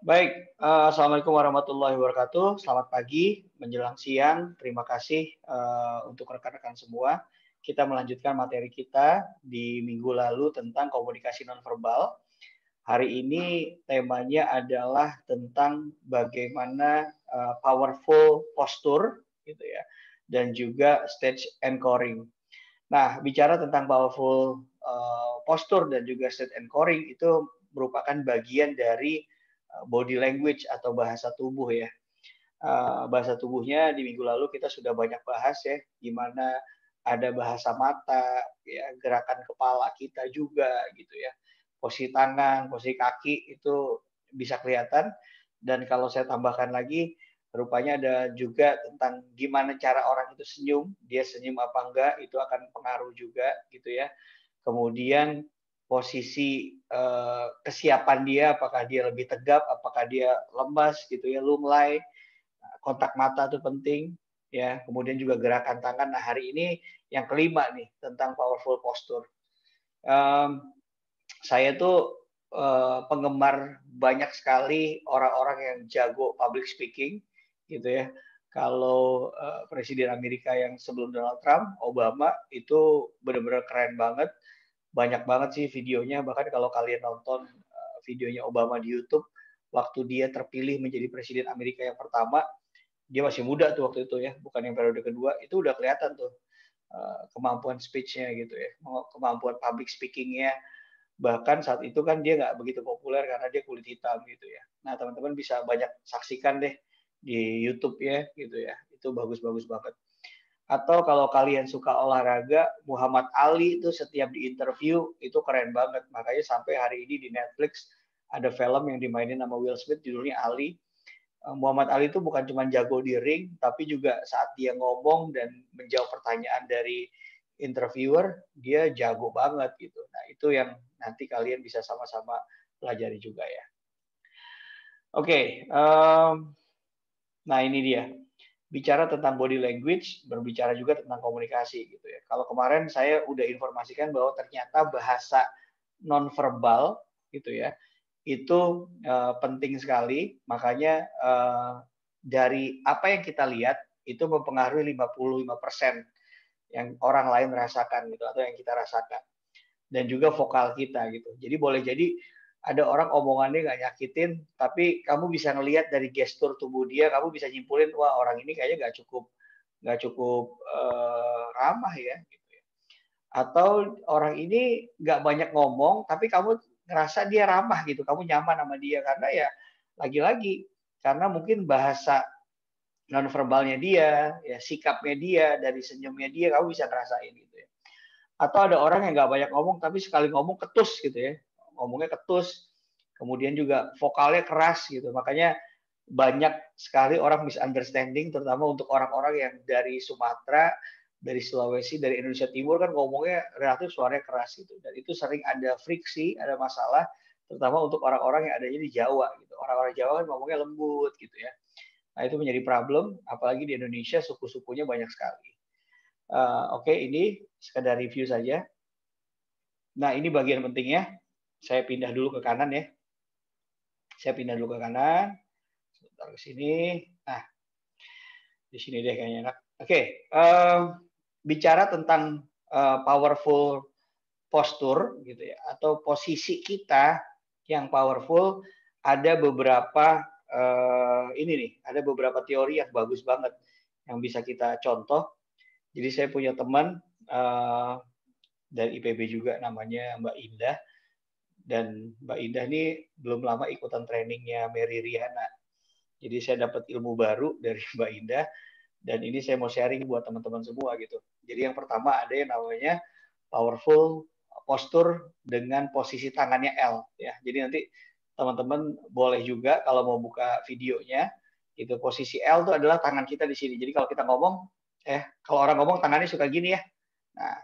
Baik, Assalamualaikum warahmatullahi wabarakatuh. Selamat pagi, menjelang siang. Terima kasih untuk rekan-rekan semua. Kita melanjutkan materi kita di minggu lalu tentang komunikasi nonverbal. Hari ini temanya adalah tentang bagaimana powerful posture, gitu ya, dan juga stage anchoring. Nah, bicara tentang powerful posture dan juga stage anchoring itu merupakan bagian dari body language atau bahasa tubuh ya. Bahasa tubuhnya di minggu lalu kita sudah banyak bahas ya, gimana ada bahasa mata, ya, gerakan kepala kita juga gitu ya. Posisi tangan, posisi kaki itu bisa kelihatan. Dan kalau saya tambahkan lagi, rupanya ada juga tentang gimana cara orang itu senyum, dia senyum apa enggak, itu akan pengaruh juga gitu ya. Kemudian posisi kesiapan dia, apakah dia lebih tegap, apakah dia lemas gitu ya, lunglai, kontak mata itu penting ya. Kemudian juga gerakan tangan. Nah, hari ini yang kelima nih tentang powerful posture. Saya tuh penggemar banyak sekali orang-orang yang jago public speaking gitu ya. Kalau Presiden Amerika yang sebelum Donald Trump, Obama itu benar-benar keren banget. Banyak banget sih videonya, bahkan kalau kalian nonton videonya Obama di YouTube, waktu dia terpilih menjadi Presiden Amerika yang pertama, dia masih muda tuh waktu itu ya, bukan yang periode kedua, itu udah kelihatan tuh kemampuan speech-nya gitu ya, kemampuan public speaking-nya. Bahkan saat itu kan dia nggak begitu populer karena dia kulit hitam gitu ya. Nah, teman-teman bisa banyak saksikan deh di YouTube ya gitu ya, itu bagus-bagus banget. Atau kalau kalian suka olahraga, Muhammad Ali itu setiap di interview itu keren banget. Makanya sampai hari ini di Netflix ada film yang dimainin sama Will Smith judulnya Ali. Muhammad Ali itu bukan cuma jago di ring, tapi juga saat dia ngomong dan menjawab pertanyaan dari interviewer, dia jago banget gitu. Nah, itu yang nanti kalian bisa sama-sama pelajari juga ya. Oke, nah ini dia. Bicara tentang body language, berbicara juga tentang komunikasi gitu ya. Kalau kemarin saya udah informasikan bahwa ternyata bahasa nonverbal gitu ya, itu penting sekali. Makanya dari apa yang kita lihat itu mempengaruhi 55% yang orang lain rasakan gitu atau yang kita rasakan. Dan juga vokal kita gitu. Jadi boleh jadi ada orang omongannya nggak nyakitin, tapi kamu bisa ngelihat dari gestur tubuh dia, kamu bisa nyimpulin, wah orang ini kayaknya nggak cukup ramah ya. Gitu ya. Atau orang ini nggak banyak ngomong, tapi kamu ngerasa dia ramah gitu, kamu nyaman sama dia karena ya lagi-lagi karena mungkin bahasa nonverbalnya dia, ya sikapnya dia, dari senyumnya dia, kamu bisa ngerasain gitu ya. Atau ada orang yang nggak banyak ngomong, tapi sekali ngomong ketus gitu ya. Ngomongnya ketus, kemudian juga vokalnya keras gitu. Makanya banyak sekali orang misunderstanding, terutama untuk orang-orang yang dari Sumatera, dari Sulawesi, dari Indonesia Timur kan ngomongnya relatif suaranya keras gitu. Dan itu sering ada friksi, ada masalah, terutama untuk orang-orang yang adanya di Jawa gitu. Orang-orang Jawa kan ngomongnya lembut gitu ya. Nah, itu menjadi problem, apalagi di Indonesia suku-sukunya banyak sekali. Oke, ini sekedar review saja. Nah, ini bagian pentingnya. Saya pindah dulu ke kanan ya. Saya pindah dulu ke kanan. Sebentar ke sini. Nah, di sini deh kayaknya enak. Oke, bicara tentang powerful posture gitu ya, atau posisi kita yang powerful, ada beberapa ini nih, ada beberapa teori yang bagus banget yang bisa kita contoh. Jadi saya punya teman dari IPB juga namanya Mbak Indah. Dan Mbak Indah ini belum lama ikutan trainingnya Mary Riana. Jadi saya dapat ilmu baru dari Mbak Indah. Dan ini saya mau sharing buat teman-teman semua gitu. Jadi yang pertama ada yang namanya powerful posture dengan posisi tangannya L. Ya. Jadi nanti teman-teman boleh juga kalau mau buka videonya, itu posisi L itu adalah tangan kita di sini. Jadi kalau kita ngomong, kalau orang ngomong tangannya suka gini ya. Nah,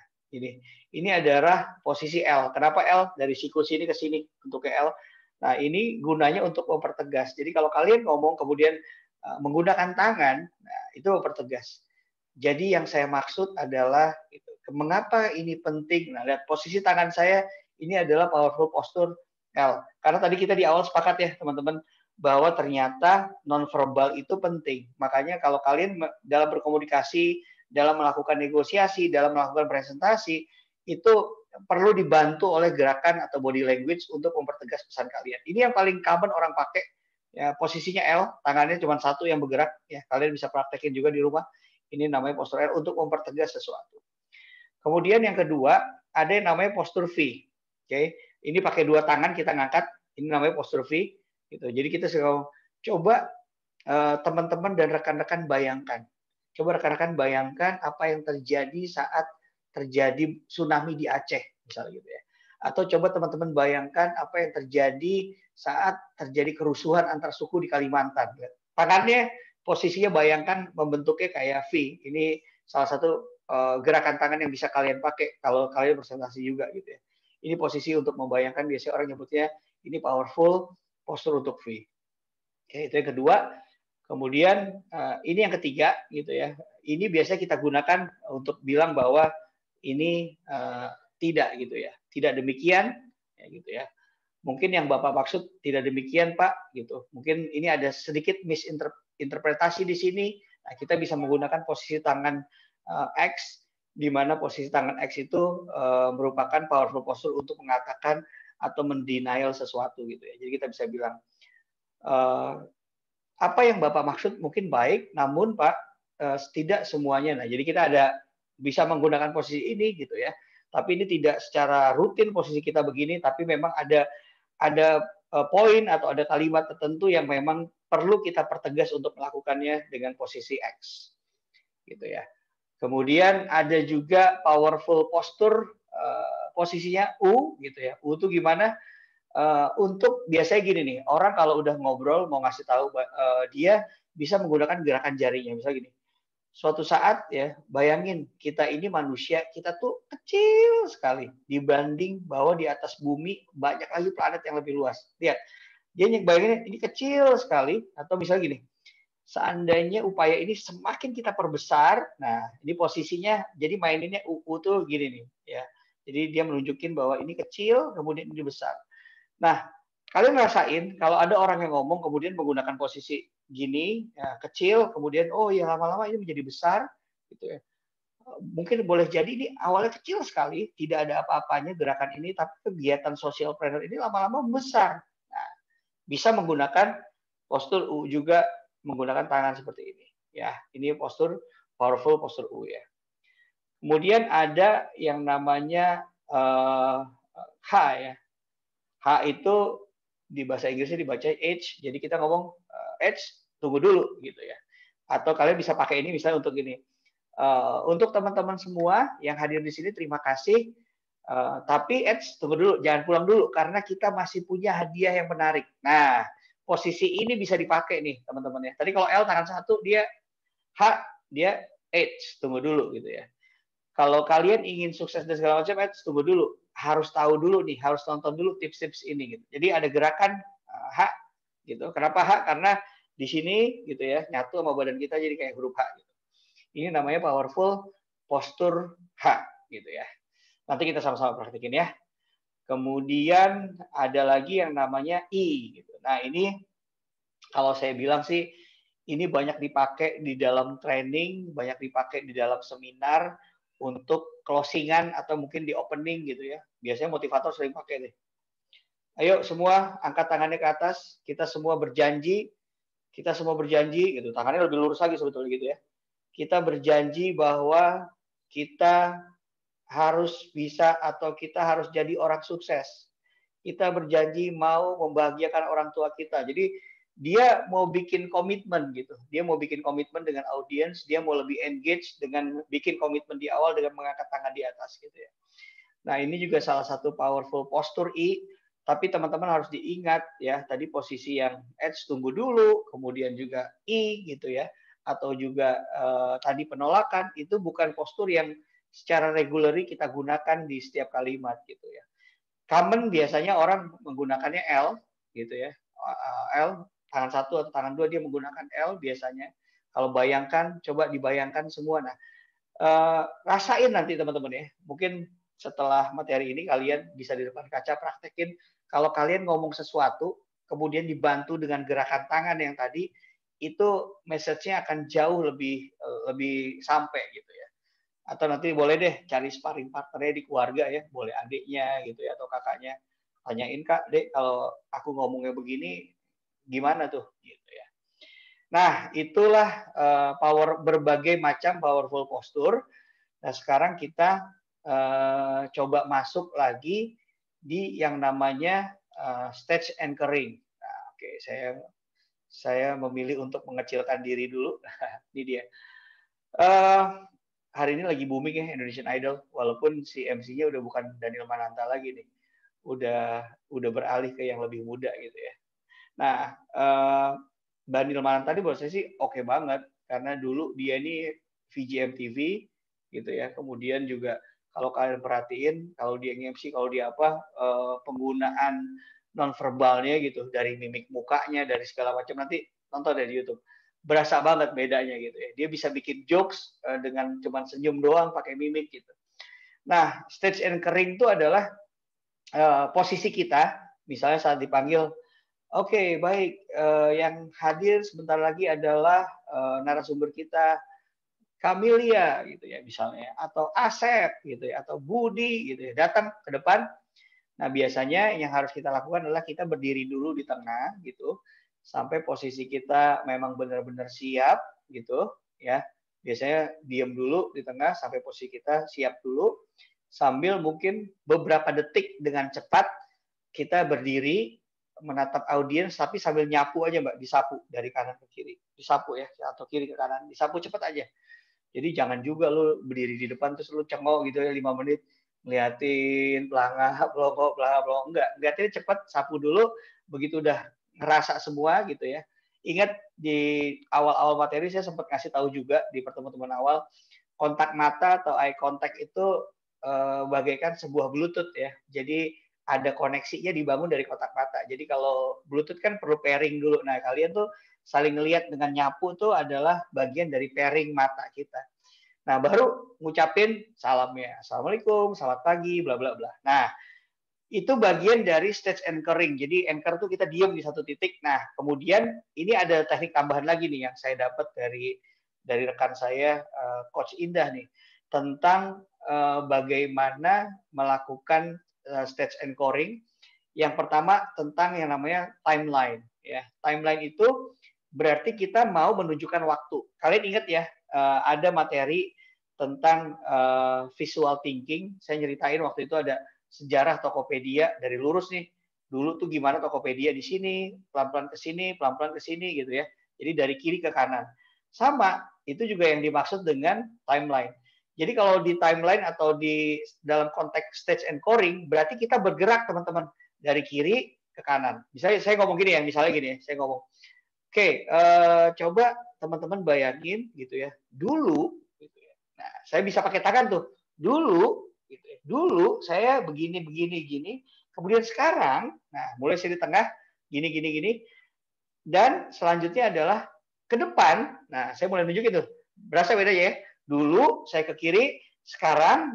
ini adalah posisi L. Kenapa L? Dari siku sini ke sini bentuknya L. Nah, ini gunanya untuk mempertegas. Jadi kalau kalian ngomong kemudian menggunakan tangan, nah, itu mempertegas. Jadi yang saya maksud adalah mengapa ini penting. Nah, lihat posisi tangan saya ini adalah powerful posture L. Karena tadi kita di awal sepakat ya teman-teman bahwa ternyata nonverbal itu penting. Makanya kalau kalian dalam berkomunikasi, dalam melakukan negosiasi, dalam melakukan presentasi, itu perlu dibantu oleh gerakan atau body language untuk mempertegas pesan kalian. Ini yang paling common orang pakai. Ya, posisinya L, tangannya cuma satu yang bergerak. Ya, kalian bisa praktekin juga di rumah. Ini namanya postur L untuk mempertegas sesuatu. Kemudian yang kedua, ada yang namanya postur V. Oke, ini pakai dua tangan kita ngangkat. Ini namanya postur V. Gitu. Jadi kita coba teman-teman dan rekan-rekan bayangkan. Coba rekan-rekan bayangkan apa yang terjadi saat terjadi tsunami di Aceh, misalnya gitu ya. Atau coba teman-teman bayangkan apa yang terjadi saat terjadi kerusuhan antar suku di Kalimantan. Tangannya posisinya bayangkan membentuknya kayak V. Ini salah satu gerakan tangan yang bisa kalian pakai kalau kalian presentasi juga gitu ya. Ini posisi untuk membayangkan, biasanya orang nyebutnya ini powerful postur untuk V. Oke, itu yang kedua. Kemudian ini yang ketiga gitu ya. Ini biasanya kita gunakan untuk bilang bahwa ini tidak gitu ya. Tidak demikian ya gitu ya. Mungkin yang Bapak maksud tidak demikian, Pak, gitu. Mungkin ini ada sedikit misinterpretasi di sini. Nah, kita bisa menggunakan posisi tangan X, di mana posisi tangan X itu merupakan powerful posture untuk mengatakan atau mendenial sesuatu gitu ya. Jadi kita bisa bilang apa yang Bapak maksud mungkin baik, namun Pak tidak semuanya. Nah, jadi kita bisa menggunakan posisi ini gitu ya. Tapi ini tidak secara rutin posisi kita begini, tapi memang ada poin atau ada kalimat tertentu yang memang perlu kita pertegas untuk melakukannya dengan posisi X, gitu ya. Kemudian ada juga powerful posture, posisinya U, gitu ya. U itu gimana? Untuk biasanya gini nih, orang kalau udah ngobrol mau ngasih tahu dia bisa menggunakan gerakan jarinya. Misalnya gini, suatu saat ya, bayangin kita ini manusia, kita tuh kecil sekali dibanding bahwa di atas bumi banyak lagi planet yang lebih luas. Lihat, dia bayangin ini kecil sekali, atau misalnya gini, seandainya upaya ini semakin kita perbesar, nah ini posisinya, jadi maininnya UU tuh gini nih, ya. Jadi dia menunjukin bahwa ini kecil, kemudian ini besar. Nah, kalian ngerasain kalau ada orang yang ngomong kemudian menggunakan posisi gini, ya, kecil, kemudian oh ya lama-lama ini menjadi besar, gitu ya. Mungkin boleh jadi ini awalnya kecil sekali, tidak ada apa-apanya gerakan ini, tapi kegiatan social planner ini lama-lama besar. Nah, bisa menggunakan postur U juga, menggunakan tangan seperti ini. Ya, ini postur powerful postur U ya. Kemudian ada yang namanya H ya. H itu di bahasa Inggrisnya dibaca H, jadi kita ngomong H, tunggu dulu gitu ya. Atau kalian bisa pakai ini misalnya untuk gini. Untuk teman-teman semua yang hadir di sini terima kasih. Tapi H, tunggu dulu, jangan pulang dulu karena kita masih punya hadiah yang menarik. Nah, posisi ini bisa dipakai nih teman-teman ya. Tadi kalau L tangan satu, dia H, dia H, tunggu dulu gitu ya. Kalau kalian ingin sukses dan segala macam, tunggu dulu. Harus tahu dulu nih, harus nonton dulu tips-tips ini gitu. Jadi ada gerakan H gitu. Kenapa H? Karena di sini gitu ya, nyatu sama badan kita jadi kayak huruf H gitu. Ini namanya powerful postur H gitu ya. Nanti kita sama-sama praktekin ya. Kemudian ada lagi yang namanya I gitu. Nah, ini kalau saya bilang sih ini banyak dipakai di dalam training, banyak dipakai di dalam seminar untuk closingan atau mungkin di opening gitu ya. Biasanya motivator sering pakai deh. Ayo semua angkat tangannya ke atas, kita semua berjanji gitu. Tangannya lebih lurus lagi sebetulnya gitu ya. Kita berjanji bahwa kita harus bisa atau kita harus jadi orang sukses. Kita berjanji mau membahagiakan orang tua kita. Jadi dia mau bikin komitmen gitu. Dia mau bikin komitmen dengan audiens, dia mau lebih engage dengan bikin komitmen di awal dengan mengangkat tangan di atas gitu ya. Nah, ini juga salah satu powerful postur I, tapi teman-teman harus diingat ya, tadi posisi yang H tunggu dulu, kemudian juga I gitu ya, atau juga tadi penolakan itu bukan postur yang secara reguler kita gunakan di setiap kalimat gitu ya. Common biasanya orang menggunakannya L gitu ya. L tangan satu atau tangan dua dia menggunakan L biasanya. Kalau bayangkan, coba dibayangkan semua. Nah, rasain nanti teman-teman ya. Mungkin setelah materi ini kalian bisa di depan kaca praktekin. Kalau kalian ngomong sesuatu, kemudian dibantu dengan gerakan tangan yang tadi, itu message-nya akan jauh lebih sampai gitu ya. Atau nanti boleh deh cari sparring partner-nya di keluarga ya, boleh adiknya gitu ya atau kakaknya. Tanyain, "Kak, Dek, kalau aku ngomongnya begini gimana tuh?" Gitu ya. Nah, itulah berbagai macam powerful posture. Nah, sekarang kita coba masuk lagi di yang namanya stage anchoring. Nah, oke, saya memilih untuk mengecilkan diri dulu. Ini dia. Hari ini lagi booming ya Indonesian Idol, walaupun si MC-nya udah bukan Daniel Mananta lagi nih, udah beralih ke yang lebih muda gitu ya. Nah, Daniel Mananta ini menurut saya sih oke banget, karena dulu dia ini VJ MTV gitu ya, kemudian juga kalau kalian perhatiin, kalau dia MC, kalau dia apa, penggunaan nonverbalnya gitu, dari mimik mukanya, dari segala macam, nanti nonton dari YouTube. Berasa banget bedanya gitu ya. Dia bisa bikin jokes dengan cuman senyum doang pakai mimik gitu. Nah, stage anchoring itu adalah posisi kita, misalnya saat dipanggil, oke, baik, yang hadir sebentar lagi adalah narasumber kita Camelia gitu ya misalnya, atau Asep gitu ya, atau Budi gitu ya, datang ke depan. Nah, biasanya yang harus kita lakukan adalah kita berdiri dulu di tengah gitu, sampai posisi kita memang benar-benar siap gitu ya. Biasanya diam dulu di tengah sampai posisi kita siap dulu, sambil mungkin beberapa detik dengan cepat kita berdiri menatap audiens tapi sambil nyapu aja Mbak, disapu dari kanan ke kiri. Disapu ya, atau kiri ke kanan, disapu cepat aja. Jadi jangan juga lu berdiri di depan terus lu cengok gitu ya 5 menit ngeliatin pelangap, pelongok, enggak. Ngeliatin cepet, sapu dulu, begitu udah ngerasa semua gitu ya. Ingat di awal-awal materi saya sempat ngasih tahu juga di pertemuan awal, kontak mata atau eye contact itu bagaikan sebuah Bluetooth ya. Jadi ada koneksinya dibangun dari kontak mata. Jadi kalau Bluetooth kan perlu pairing dulu. Nah, kalian tuh saling ngelihat dengan nyapu tuh adalah bagian dari pairing mata kita. Nah, baru ngucapin salamnya. Assalamualaikum, selamat pagi, bla bla bla. Nah, itu bagian dari stage anchoring. Jadi anchor tuh kita diam di satu titik. Nah, kemudian ini ada teknik tambahan lagi nih yang saya dapat dari rekan saya, Coach Indah nih, tentang bagaimana melakukan stage anchoring. Yang pertama tentang yang namanya timeline. Ya, timeline itu berarti kita mau menunjukkan waktu. Kalian ingat ya, ada materi tentang visual thinking. Saya nyeritain waktu itu ada sejarah Tokopedia dari lurus nih. Dulu tuh gimana Tokopedia di sini, pelan-pelan ke sini, pelan-pelan ke sini gitu ya. Jadi dari kiri ke kanan. Sama, itu juga yang dimaksud dengan timeline. Jadi kalau di timeline atau di dalam konteks stage anchoring, berarti kita bergerak teman-teman dari kiri ke kanan. Misalnya saya ngomong gini ya, misalnya gini ya, saya ngomong, oke, coba teman-teman bayangin gitu ya, dulu, gitu ya. Nah, saya bisa pakai tangan tuh, dulu, gitu ya, dulu saya begini, gini, kemudian sekarang, nah mulai sini tengah, gini, gini, dan selanjutnya adalah ke depan. Nah, saya mulai nunjukin tuh, berasa bedanya ya. Dulu saya ke kiri, sekarang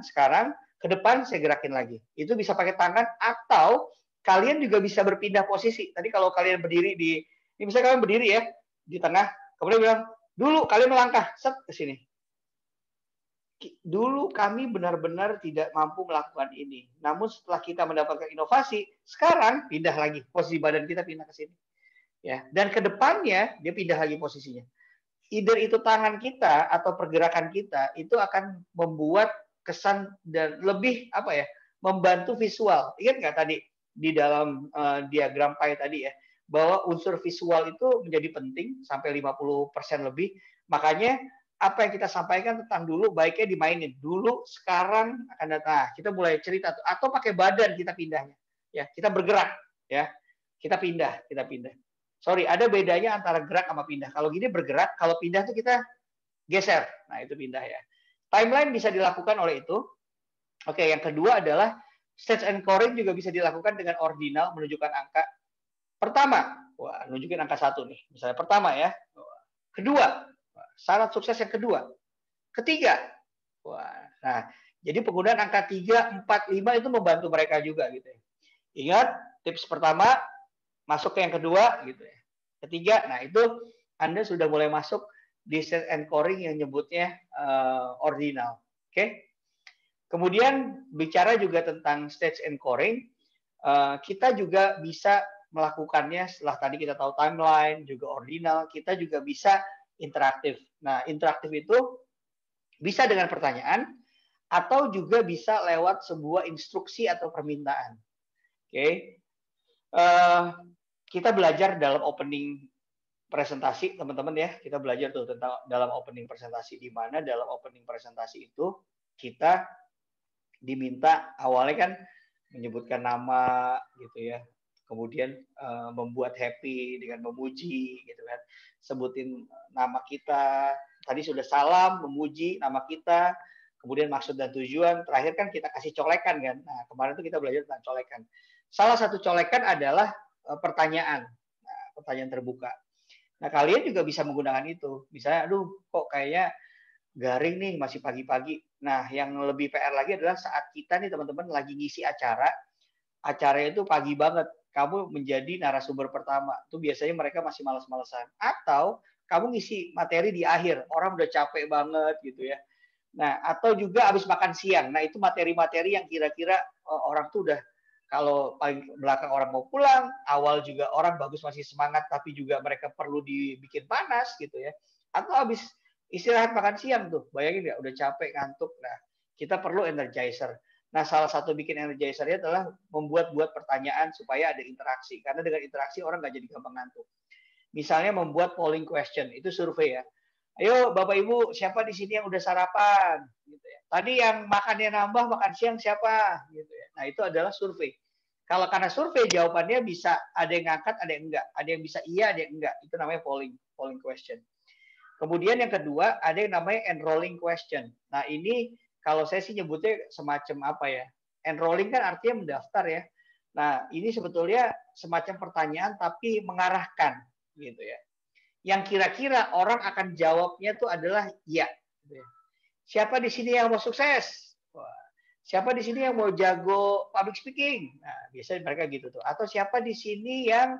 ke depan saya gerakin lagi. Itu bisa pakai tangan atau kalian juga bisa berpindah posisi. Tadi kalau kalian berdiri ini misalnya kalian berdiri ya di tengah, kemudian bilang, dulu kalian melangkah, set ke sini. Dulu kami benar-benar tidak mampu melakukan ini. Namun setelah kita mendapatkan inovasi, sekarang pindah lagi, posisi badan kita pindah ke sini. Ya, dan ke depannya dia pindah lagi posisinya. Either itu tangan kita atau pergerakan kita itu akan membuat kesan dan lebih apa ya, membantu visual. Ingat nggak tadi di dalam diagram pie tadi ya, bahwa unsur visual itu menjadi penting sampai 50% lebih. Makanya apa yang kita sampaikan tentang dulu baiknya dimainin dulu, sekarang akan datang. Nah, kita mulai cerita tuh, atau pakai badan kita pindahnya. Ya, kita bergerak ya. Kita pindah. Sorry, ada bedanya antara gerak sama pindah. Kalau gini bergerak, kalau pindah tuh kita geser. Nah, itu pindah ya. Timeline bisa dilakukan oleh itu. Oke, yang kedua adalah stage anchoring juga bisa dilakukan dengan ordinal, menunjukkan angka. Pertama, wah, nunjukin angka 1 nih. Misalnya pertama ya. Kedua, syarat sukses yang kedua. Ketiga, wah, nah, jadi penggunaan angka 3, 4, 5 itu membantu mereka juga gitu ya. Ingat, tips pertama, masuk ke yang kedua gitu ya. Ketiga, nah itu Anda sudah mulai masuk di set anchoring yang nyebutnya ordinal. Oke. Kemudian bicara juga tentang stage anchoring, kita juga bisa melakukannya setelah tadi kita tahu timeline, juga ordinal, kita juga bisa interaktif. Nah, interaktif itu bisa dengan pertanyaan atau juga bisa lewat sebuah instruksi atau permintaan. Oke. Kita belajar dalam opening presentasi, teman-teman ya. Kita belajar tuh tentang dalam opening presentasi, di mana dalam opening presentasi itu kita diminta awalnya kan menyebutkan nama gitu ya. Kemudian membuat happy dengan memuji gitu kan. Sebutin nama kita. Tadi sudah salam, memuji nama kita, kemudian maksud dan tujuan. Terakhir kan kita kasih colekan kan. Nah, kemarin tuh kita belajar tentang colekan. Salah satu colekan adalah pertanyaan. Nah, pertanyaan terbuka. Nah, kalian juga bisa menggunakan itu. Misalnya, aduh, kok kayaknya garing nih, masih pagi-pagi. Nah, yang lebih PR lagi adalah saat kita nih, teman-teman, lagi ngisi acaranya itu pagi banget. Kamu menjadi narasumber pertama. Itu biasanya mereka masih malas-malesan. Atau kamu ngisi materi di akhir. Orang udah capek banget gitu ya. Nah, atau juga habis makan siang. Nah, itu materi-materi yang kira-kira orang tuh udah kalau paling belakang orang mau pulang, awal juga orang bagus masih semangat, tapi juga mereka perlu dibikin panas gitu ya. Atau habis istirahat makan siang tuh, bayangin nggak, udah capek, ngantuk. Nah, kita perlu energizer. Nah, salah satu bikin energizer-nya adalah membuat pertanyaan supaya ada interaksi. Karena dengan interaksi orang nggak jadi gampang ngantuk. Misalnya membuat polling question, itu survei ya. Ayo Bapak Ibu, siapa di sini yang udah sarapan? Gitu ya. Tadi yang makannya nambah, makan siang siapa? Gitu ya. Nah, itu adalah survei. Kalau karena survei jawabannya bisa ada yang ngangkat, ada yang enggak. Ada yang bisa iya, ada yang enggak. Itu namanya polling question. Kemudian yang kedua, ada yang namanya enrolling question. Nah, ini kalau saya sih nyebutnya semacam apa ya? Enrolling kan artinya mendaftar ya. Nah, ini sebetulnya semacam pertanyaan tapi mengarahkan gitu ya. Yang kira-kira orang akan jawabnya tuh adalah iya. Siapa di sini yang mau sukses? Siapa di sini yang mau jago public speaking? Nah, biasanya mereka gitu tuh. Atau siapa di sini yang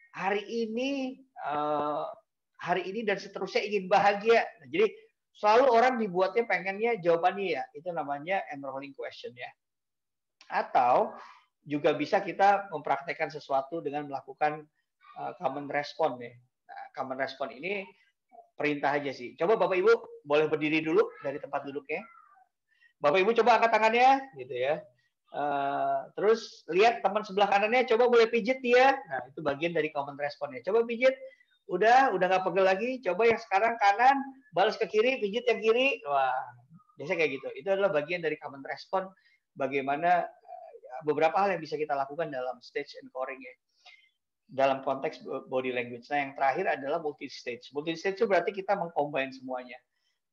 hari ini dan seterusnya ingin bahagia. Nah, jadi selalu orang dibuatnya pengennya jawabannya ya. Itu namanya enrolling question ya. Atau juga bisa kita mempraktekkan sesuatu dengan melakukan common response ya. Nah, common response ini perintah aja sih. Coba Bapak Ibu boleh berdiri dulu dari tempat duduknya. Bapak Ibu coba angkat tangannya, gitu ya. Terus lihat teman sebelah kanannya, coba boleh pijit dia. Nah, itu bagian dari common response-nya. Coba pijit, udah nggak pegel lagi. Coba yang sekarang kanan, balas ke kiri, pijit yang kiri. Wah, biasanya kayak gitu. Itu adalah bagian dari common response. Bagaimana beberapa hal yang bisa kita lakukan dalam stage anchoring ya. Dalam konteks body language. Nah, yang terakhir adalah multi stage. Multi stage itu berarti kita mengcombine semuanya.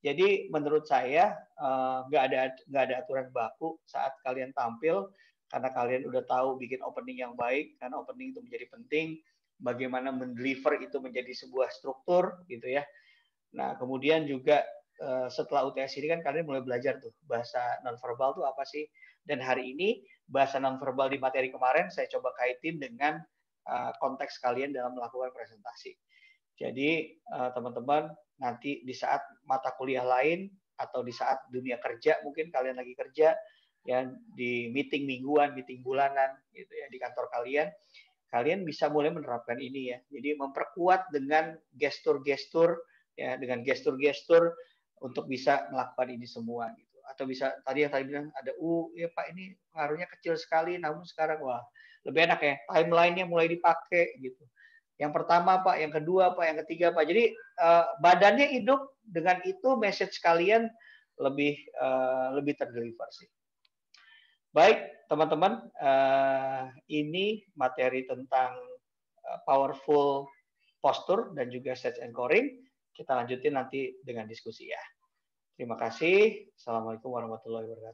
Jadi menurut saya nggak ada aturan baku saat kalian tampil karena kalian udah tahu bikin opening yang baik, karena opening itu menjadi penting. Bagaimana mendeliver itu menjadi sebuah struktur gitu ya. Nah, kemudian juga setelah UTS ini kan kalian mulai belajar tuh bahasa nonverbal tuh apa sih. Dan hari ini bahasa nonverbal di materi kemarin saya coba kaitin dengan konteks kalian dalam melakukan presentasi. Jadi teman-teman nanti di saat mata kuliah lain atau di saat dunia kerja mungkin kalian lagi kerja ya di meeting mingguan, meeting bulanan gitu ya di kantor kalian bisa mulai menerapkan ini ya. Jadi memperkuat dengan gestur-gestur ya dengan gestur-gestur untuk bisa melakukan ini semua gitu. Atau bisa tadi yang tadi bilang ada ya Pak ini pengaruhnya kecil sekali namun sekarang wah lebih enak ya timeline-nya mulai dipakai gitu. Yang pertama Pak, yang kedua Pak, yang ketiga Pak. Jadi badannya hidup dengan itu message kalian lebih terdeliver sih. Baik teman-teman, ini materi tentang powerful posture dan juga stage anchoring. Kita lanjutin nanti dengan diskusi ya. Terima kasih. Assalamualaikum warahmatullahi wabarakatuh.